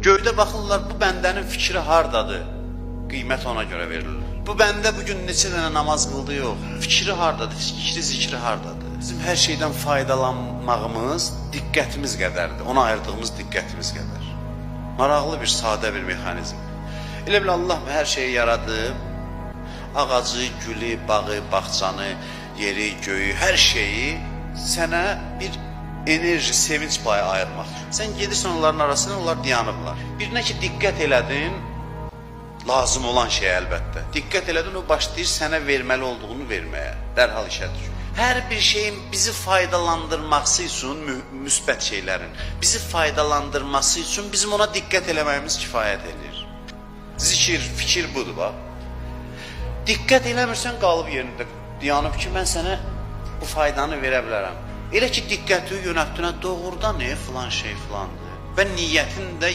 Göydə baxırlar, bu bəndənin fikri hardadır? Qiymət ona görə verilir. Bu bəndə bugün neçə dənə namaz qıldı yox. Fikri hardadır? Fikri zikri hardadır? Bizim hər şeydən faydalanmağımız diqqətimiz qədərdir. Ona ayırdığımız diqqətimiz qədər. Maraqlı bir, sadə bir mexanizm. Elə bil Allah hər şeyi yaradıb, ağacı, gülü, bağı, bağçanı, yeri, göyü, hər şeyi sənə bir enerji, sevinç payı ayırmaq. Sən gedirsən onların arasına, onlar dayanıblar. Birinə ki, diqqət elədin, lazım olan şey əlbəttə. Diqqət elədin, o başlayır sənə verməli olduğunu verməyə, dərhal işə düşür. Hər bir şeyin bizi faydalandırması üçün, müsbət şeylərin, bizi faydalandırması üçün bizim ona diqqət eləməyimiz kifayət edir. Zikir, fikir budur, bax. Diqqət eləmirsən, qalıb yerində, dayanıb ki, mən sənə bu faydanı verə bilərəm. Elə ki, diqqəti yönətdinə doğrudan filan şey filandır və niyyətin də